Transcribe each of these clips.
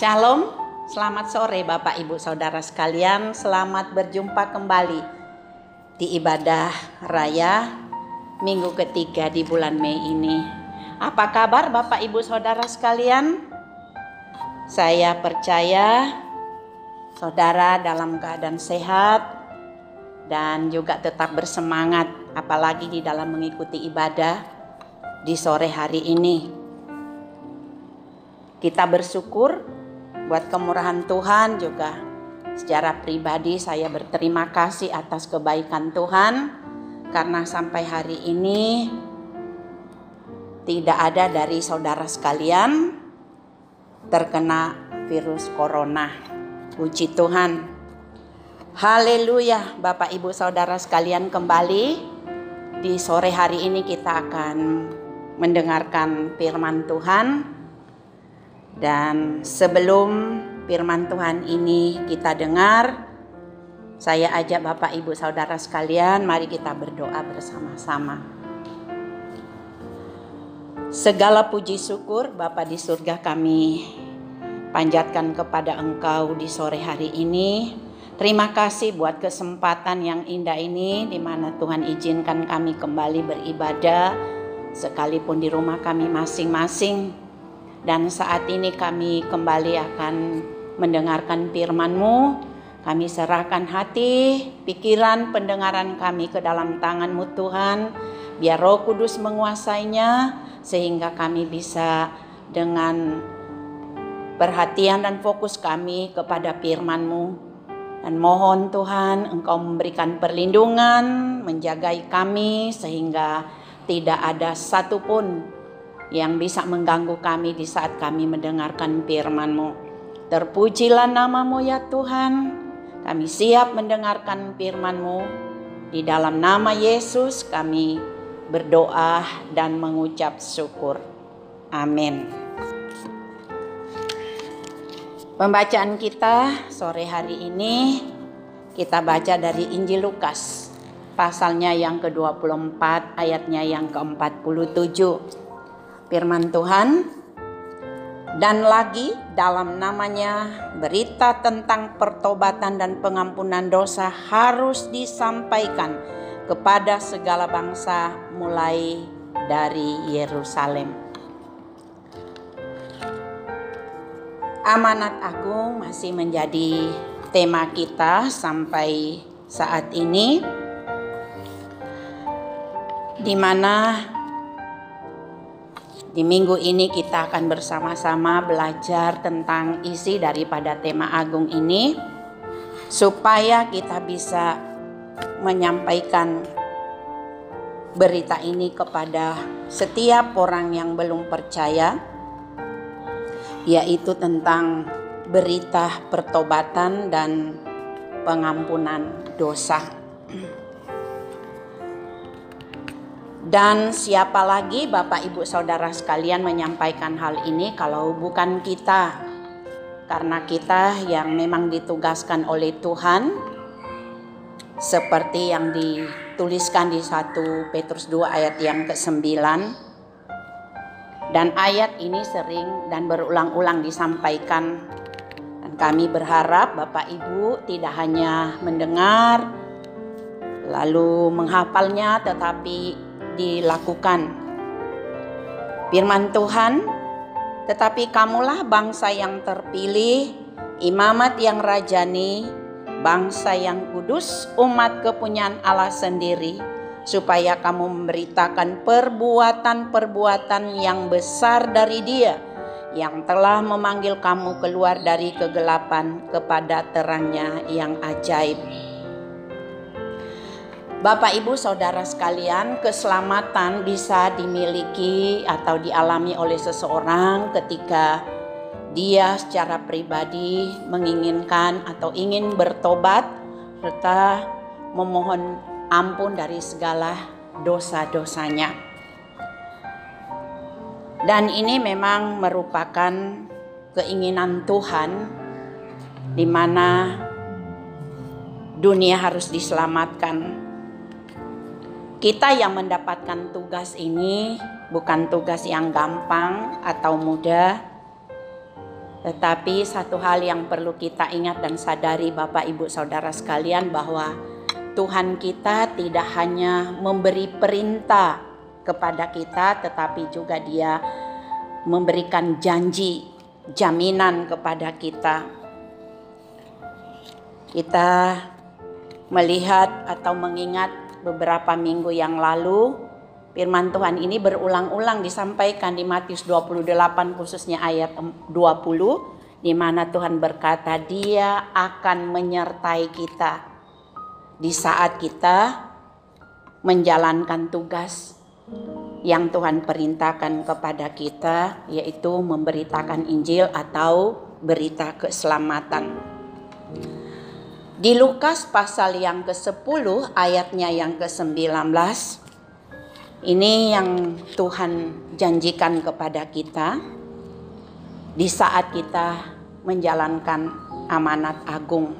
Shalom, selamat sore Bapak Ibu Saudara sekalian. Selamat berjumpa kembali di ibadah raya minggu ketiga di bulan Mei ini. Apa kabar Bapak Ibu Saudara sekalian? Saya percaya saudara dalam keadaan sehat dan juga tetap bersemangat, apalagi di dalam mengikuti ibadah di sore hari ini. Kita bersyukur buat kemurahan Tuhan, juga secara pribadi saya berterima kasih atas kebaikan Tuhan karena sampai hari ini tidak ada dari saudara sekalian terkena virus corona. Puji Tuhan. Haleluya. Bapak Ibu Saudara sekalian, kembali di sore hari ini kita akan mendengarkan firman Tuhan. Dan sebelum firman Tuhan ini kita dengar, saya ajak Bapak Ibu Saudara sekalian, mari kita berdoa bersama-sama. Segala puji syukur Bapa di surga kami panjatkan kepada Engkau di sore hari ini. Terima kasih buat kesempatan yang indah ini, di mana Tuhan izinkan kami kembali beribadah sekalipun di rumah kami masing-masing. Dan saat ini kami kembali akan mendengarkan firman-Mu. Kami serahkan hati, pikiran, pendengaran kami ke dalam tangan-Mu Tuhan. Biar Roh Kudus menguasainya, sehingga kami bisa dengan perhatian dan fokus kami kepada firman-Mu. Dan mohon Tuhan Engkau memberikan perlindungan, menjagai kami, sehingga tidak ada satupun yang bisa mengganggu kami di saat kami mendengarkan firman-Mu. Terpujilah nama-Mu ya Tuhan. Kami siap mendengarkan firman-Mu. Di dalam nama Yesus kami berdoa dan mengucap syukur. Amin. Pembacaan kita sore hari ini kita baca dari Injil Lukas, pasalnya yang ke-24, ayatnya yang ke-47. Firman Tuhan, dan lagi dalam namanya berita tentang pertobatan dan pengampunan dosa harus disampaikan kepada segala bangsa mulai dari Yerusalem. Amanat agung masih menjadi tema kita sampai saat ini, di mana di minggu ini kita akan bersama-sama belajar tentang isi daripada tema agung ini, supaya kita bisa menyampaikan berita ini kepada setiap orang yang belum percaya, yaitu tentang berita pertobatan dan pengampunan dosa. Dan siapa lagi Bapak Ibu Saudara sekalian menyampaikan hal ini kalau bukan kita. Karena kita yang memang ditugaskan oleh Tuhan, seperti yang dituliskan di 1 Petrus 2 ayat yang ke-9. Dan ayat ini sering dan berulang-ulang disampaikan. Dan kami berharap Bapak Ibu tidak hanya mendengar lalu menghafalnya, tetapi dilakukan. Firman Tuhan, tetapi kamulah bangsa yang terpilih, imamat yang rajani, bangsa yang kudus, umat kepunyaan Allah sendiri, supaya kamu memberitakan perbuatan-perbuatan yang besar dari Dia yang telah memanggil kamu keluar dari kegelapan kepada terangnya yang ajaib. Bapak Ibu Saudara sekalian, keselamatan bisa dimiliki atau dialami oleh seseorang ketika dia secara pribadi menginginkan atau ingin bertobat serta memohon ampun dari segala dosa-dosanya. Dan ini memang merupakan keinginan Tuhan, di mana dunia harus diselamatkan. Kita yang mendapatkan tugas ini bukan tugas yang gampang atau mudah, Tetapi satu hal yang perlu kita ingat dan sadari Bapak Ibu Saudara sekalian, bahwa Tuhan kita tidak hanya memberi perintah kepada kita, tetapi juga Dia memberikan janji, jaminan kepada kita. Kita melihat atau mengingat beberapa minggu yang lalu, firman Tuhan ini berulang-ulang disampaikan di Matius 28 khususnya ayat 20, di mana Tuhan berkata Dia akan menyertai kita di saat kita menjalankan tugas yang Tuhan perintahkan kepada kita, yaitu memberitakan Injil atau berita keselamatan. Di Lukas pasal yang ke-10 ayatnya yang ke-19, ini yang Tuhan janjikan kepada kita di saat kita menjalankan amanat agung.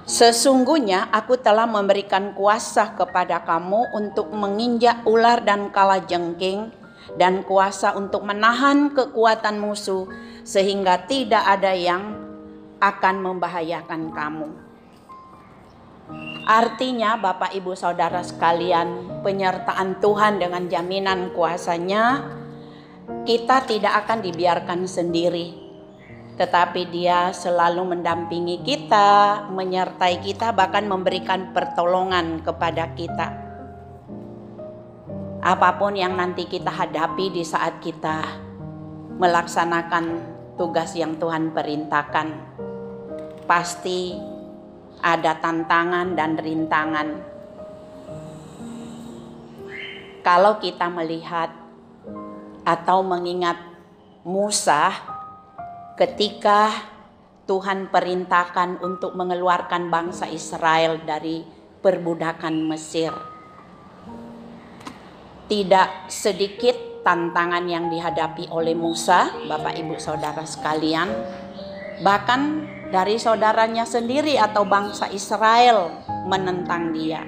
Sesungguhnya aku telah memberikan kuasa kepada kamu untuk menginjak ular dan kalajengking, dan kuasa untuk menahan kekuatan musuh, sehingga tidak ada yang akan membahayakan kamu. Artinya Bapak Ibu Saudara sekalian, penyertaan Tuhan dengan jaminan kuasa-Nya, kita tidak akan dibiarkan sendiri, tetapi Dia selalu mendampingi kita, menyertai kita, bahkan memberikan pertolongan kepada kita. Apapun yang nanti kita hadapi di saat kita melaksanakan tugas yang Tuhan perintahkan, pasti ada tantangan dan rintangan. Kalau kita melihat atau mengingat Musa ketika Tuhan perintahkan untuk mengeluarkan bangsa Israel dari perbudakan Mesir, tidak sedikit tantangan yang dihadapi oleh Musa, Bapak Ibu Saudara sekalian. Bahkan dari saudaranya sendiri atau bangsa Israel menentang dia.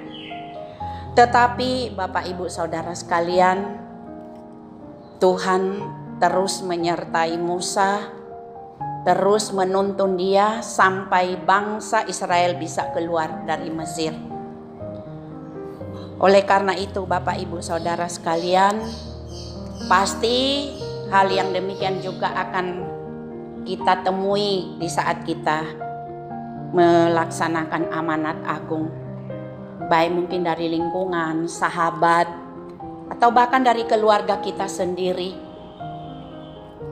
Tetapi Bapak Ibu Saudara sekalian, Tuhan terus menyertai Musa, terus menuntun dia sampai bangsa Israel bisa keluar dari Mesir. Oleh karena itu Bapak Ibu Saudara sekalian, pasti hal yang demikian juga akan kita temui di saat kita melaksanakan amanat agung. Baik mungkin dari lingkungan, sahabat, atau bahkan dari keluarga kita sendiri.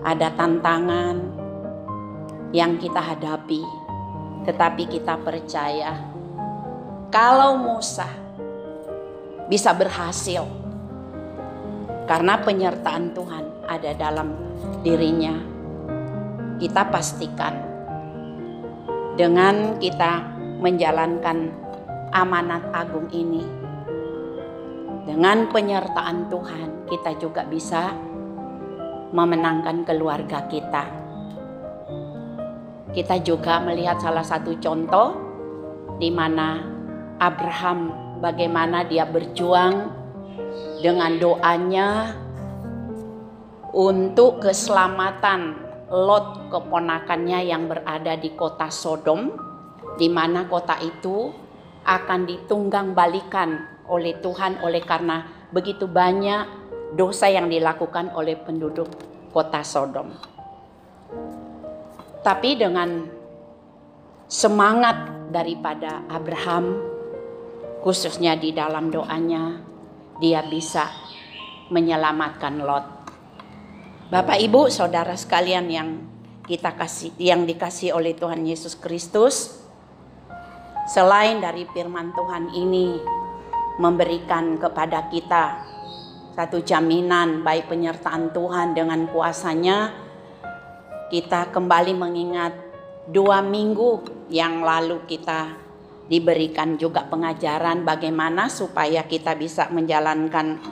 Ada tantangan yang kita hadapi, tetapi kita percaya kalau Musa bisa berhasil karena penyertaan Tuhan ada dalam dirinya. Kita pastikan dengan kita menjalankan amanat agung ini, dengan penyertaan Tuhan, kita juga bisa memenangkan keluarga kita. Kita juga melihat salah satu contoh di mana Abraham, bagaimana dia berjuang dengan doanya untuk keselamatan Lot, keponakannya yang berada di kota Sodom, di mana kota itu akan ditunggang balikan oleh Tuhan oleh karena begitu banyak dosa yang dilakukan oleh penduduk kota Sodom. Tapi dengan semangat daripada Abraham, khususnya di dalam doanya, dia bisa menyelamatkan Lot. Bapak Ibu Saudara sekalian yang dikasih oleh Tuhan Yesus Kristus, selain dari firman Tuhan ini memberikan kepada kita satu jaminan baik penyertaan Tuhan dengan kuasa-Nya, kita kembali mengingat 2 minggu yang lalu kita diberikan juga pengajaran bagaimana supaya kita bisa menjalankan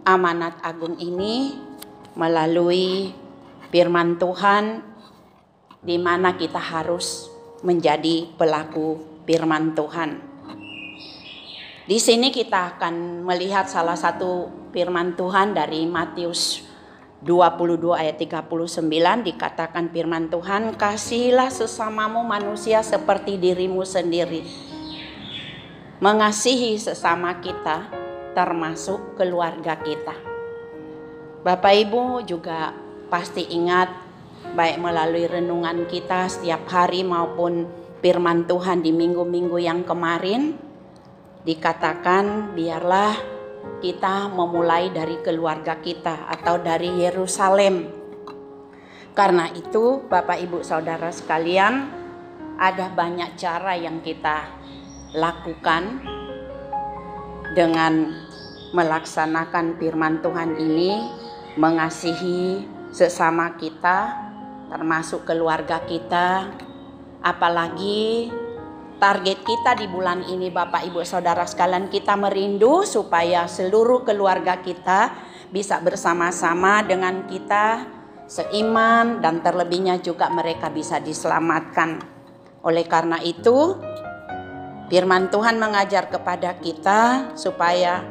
amanat agung ini melalui firman Tuhan, di mana kita harus menjadi pelaku firman Tuhan. Di sini kita akan melihat salah satu firman Tuhan dari Matius 22 ayat 39 dikatakan firman Tuhan, kasihilah sesamamu manusia seperti dirimu sendiri. Mengasihi sesama kita termasuk keluarga kita. Bapak Ibu juga pasti ingat, baik melalui renungan kita setiap hari maupun firman Tuhan di minggu-minggu yang kemarin, dikatakan biarlah kita memulai dari keluarga kita atau dari Yerusalem. Karena itu Bapak Ibu Saudara sekalian, ada banyak cara yang kita lakukan dengan melaksanakan firman Tuhan ini, mengasihi sesama kita termasuk keluarga kita. Apalagi target kita di bulan ini Bapak Ibu Saudara sekalian, kita merindu supaya seluruh keluarga kita bisa bersama-sama dengan kita seiman, dan terlebihnya juga mereka bisa diselamatkan. Oleh karena itu firman Tuhan mengajar kepada kita supaya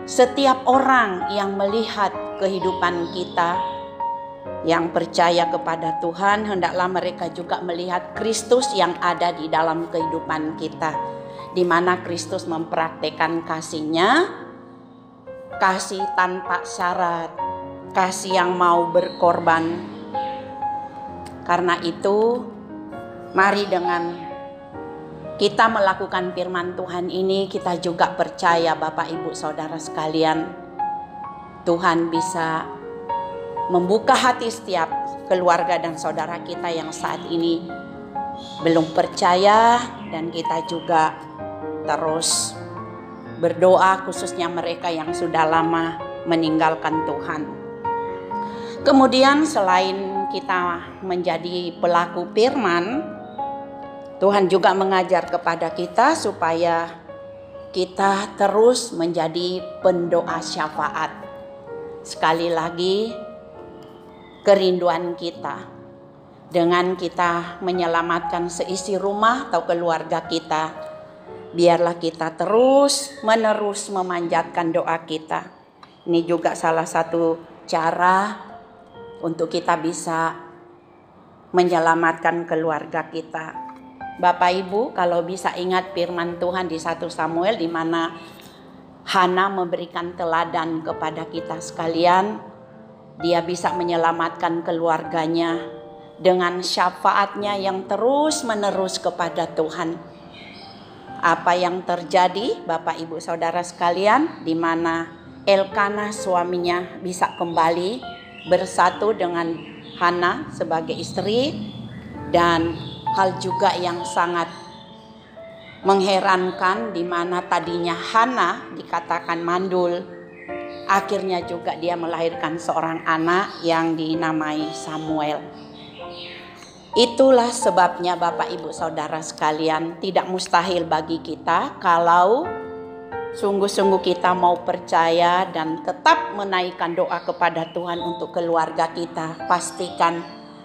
setiap orang yang melihat kehidupan kita, yang percaya kepada Tuhan, hendaklah mereka juga melihat Kristus yang ada di dalam kehidupan kita, di mana Kristus mempraktekkan kasih-Nya, kasih tanpa syarat, kasih yang mau berkorban. Karena itu, mari dengan kita melakukan firman Tuhan ini, kita juga percaya Bapak Ibu Saudara sekalian, Tuhan bisa membuka hati setiap keluarga dan saudara kita yang saat ini belum percaya, dan kita juga terus berdoa khususnya mereka yang sudah lama meninggalkan Tuhan. Kemudian selain kita menjadi pelaku firman, Tuhan juga mengajar kepada kita supaya kita terus menjadi pendoa syafaat. Sekali lagi, kerinduan kita dengan kita menyelamatkan seisi rumah atau keluarga kita, biarlah kita terus menerus memanjatkan doa kita. Ini juga salah satu cara untuk kita bisa menyelamatkan keluarga kita. Bapak Ibu, kalau bisa ingat firman Tuhan di 1 Samuel, di mana Hana memberikan teladan kepada kita sekalian. Dia bisa menyelamatkan keluarganya dengan syafaatnya yang terus menerus kepada Tuhan. Apa yang terjadi Bapak Ibu Saudara sekalian, di mana Elkana suaminya bisa kembali bersatu dengan Hana sebagai istri, dan hal juga yang sangat mengherankan, di mana tadinya Hana dikatakan mandul, akhirnya juga dia melahirkan seorang anak yang dinamai Samuel. Itulah sebabnya Bapak Ibu Saudara sekalian, tidak mustahil bagi kita kalau sungguh-sungguh kita mau percaya dan tetap menaikkan doa kepada Tuhan untuk keluarga kita. Pastikan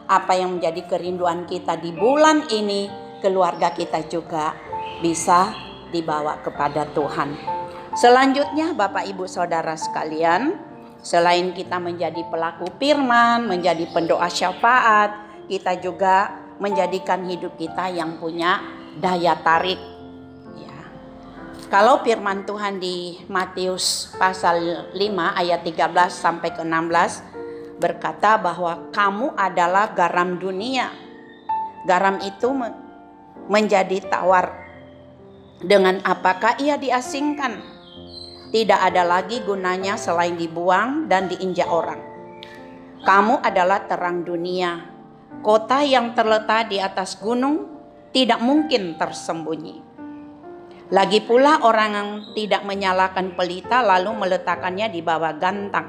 apa yang menjadi kerinduan kita di bulan ini, keluarga kita juga bisa dibawa kepada Tuhan. Selanjutnya Bapak Ibu Saudara sekalian, selain kita menjadi pelaku firman, menjadi pendoa syafaat, kita juga menjadikan hidup kita yang punya daya tarik. Ya. Kalau firman Tuhan di Matius pasal 5 ayat 13 sampai ke 16 berkata bahwa kamu adalah garam dunia. Garam itu menjadi tawar. Dengan apakah ia diasingkan? Tidak ada lagi gunanya selain dibuang dan diinjak orang. Kamu adalah terang dunia. Kota yang terletak di atas gunung tidak mungkin tersembunyi. Lagi pula orang yang tidak menyalakan pelita lalu meletakkannya di bawah gantang,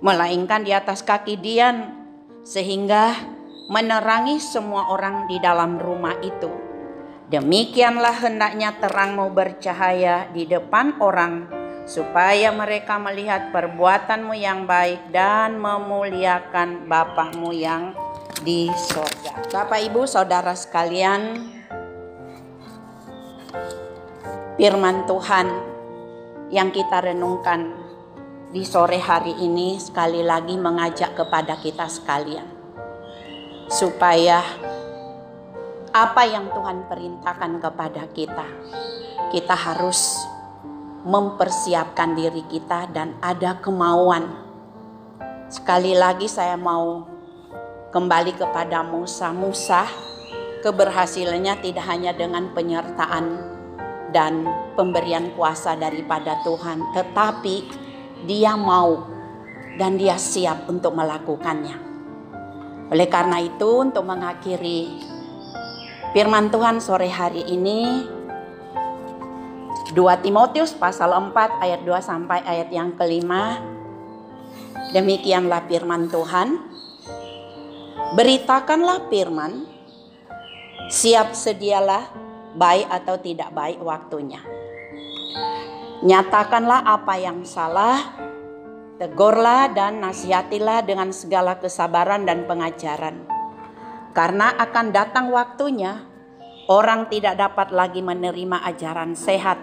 melainkan di atas kaki dian, sehingga menerangi semua orang di dalam rumah itu. Demikianlah hendaknya terangmu bercahaya di depan orang, supaya mereka melihat perbuatanmu yang baik dan memuliakan Bapamu yang di sorga. Bapak Ibu Saudara sekalian, firman Tuhan yang kita renungkan di sore hari ini sekali lagi mengajak kepada kita sekalian, supaya apa yang Tuhan perintahkan kepada kita, kita harus mempersiapkan diri kita dan ada kemauan. Sekali lagi saya mau kembali kepada Musa. Musa keberhasilannya tidak hanya dengan penyertaan dan pemberian kuasa daripada Tuhan, tetapi dia mau dan dia siap untuk melakukannya. Oleh karena itu, untuk mengakhiri firman Tuhan sore hari ini, 2 Timotius pasal 4 ayat 2 sampai ayat yang kelima. Demikianlah firman Tuhan. Beritakanlah firman, siap sedialah, baik atau tidak baik waktunya. Nyatakanlah apa yang salah, tegurlah dan nasihatilah dengan segala kesabaran dan pengajaran. Karena akan datang waktunya, orang tidak dapat lagi menerima ajaran sehat,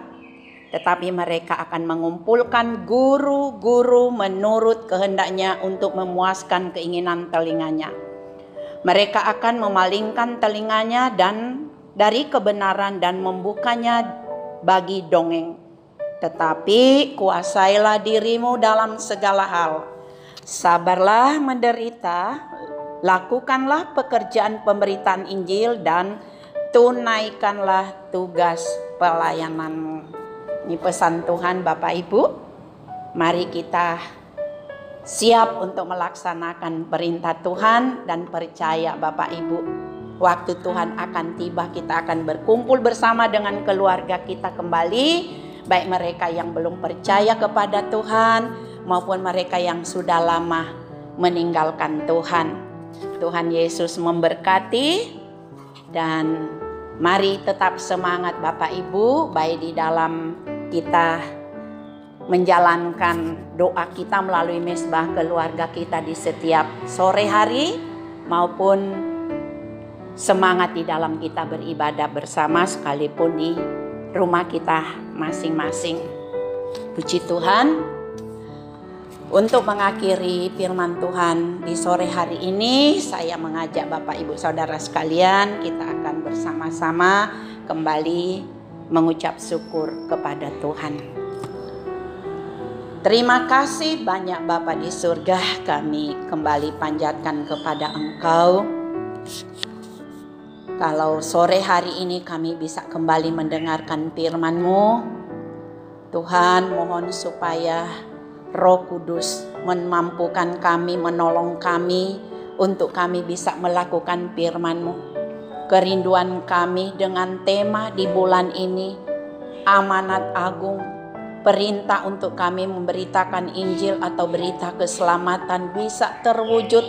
tetapi mereka akan mengumpulkan guru-guru menurut kehendaknya untuk memuaskan keinginan telinganya. Mereka akan memalingkan telinganya dari kebenaran dan membukanya bagi dongeng. Tetapi kuasailah dirimu dalam segala hal. Sabarlah menderita, lakukanlah pekerjaan pemberitaan Injil dan tunaikanlah tugas pelayananmu. Ini pesan Tuhan Bapak Ibu. Mari kita siap untuk melaksanakan perintah Tuhan dan percaya Bapak Ibu, waktu Tuhan akan tiba, kita akan berkumpul bersama dengan keluarga kita kembali, baik mereka yang belum percaya kepada Tuhan maupun mereka yang sudah lama meninggalkan Tuhan. Tuhan Yesus memberkati, dan mari tetap semangat Bapak Ibu, baik di dalam kita menjalankan doa kita melalui mesbah keluarga kita di setiap sore hari, maupun semangat di dalam kita beribadah bersama sekalipun di rumah kita masing-masing. Puji Tuhan. Untuk mengakhiri firman Tuhan di sore hari ini, saya mengajak Bapak Ibu Saudara sekalian, kita akan bersama-sama kembali mengucap syukur kepada Tuhan. Terima kasih banyak Bapa di surga, kami kembali panjatkan kepada Engkau. Kalau sore hari ini kami bisa kembali mendengarkan firman-Mu, Tuhan mohon supaya Roh Kudus memampukan kami, menolong kami untuk kami bisa melakukan firman-Mu. Kerinduan kami dengan tema di bulan ini, amanat agung, perintah untuk kami memberitakan Injil atau berita keselamatan bisa terwujud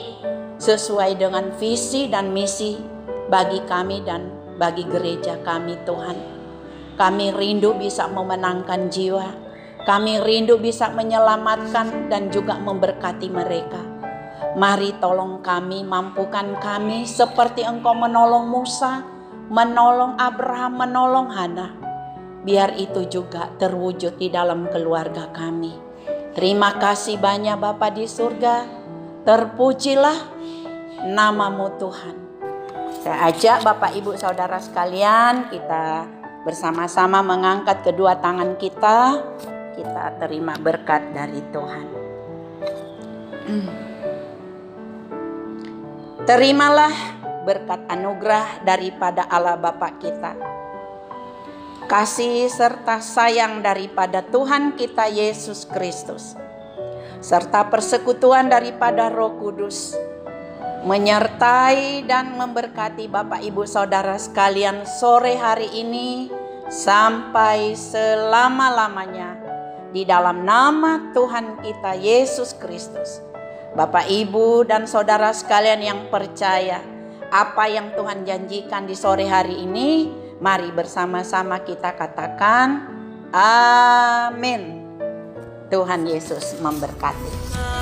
sesuai dengan visi dan misi bagi kami dan bagi gereja kami Tuhan. Kami rindu bisa memenangkan jiwa. Kami rindu bisa menyelamatkan dan juga memberkati mereka. Mari tolong kami, mampukan kami seperti Engkau menolong Musa, menolong Abraham, menolong Hana. Biar itu juga terwujud di dalam keluarga kami. Terima kasih banyak Bapa di surga. Terpujilah nama-Mu Tuhan. Saya ajak Bapak Ibu Saudara sekalian, kita bersama-sama mengangkat kedua tangan kita. Kita terima berkat dari Tuhan. Terimalah berkat anugerah daripada Allah Bapa kita, kasih serta sayang daripada Tuhan kita Yesus Kristus, serta persekutuan daripada Roh Kudus, menyertai dan memberkati Bapak Ibu Saudara sekalian sore hari ini sampai selama-lamanya. Di dalam nama Tuhan kita Yesus Kristus. Bapak Ibu dan Saudara sekalian yang percaya apa yang Tuhan janjikan di sore hari ini, mari bersama-sama kita katakan amin. Tuhan Yesus memberkati.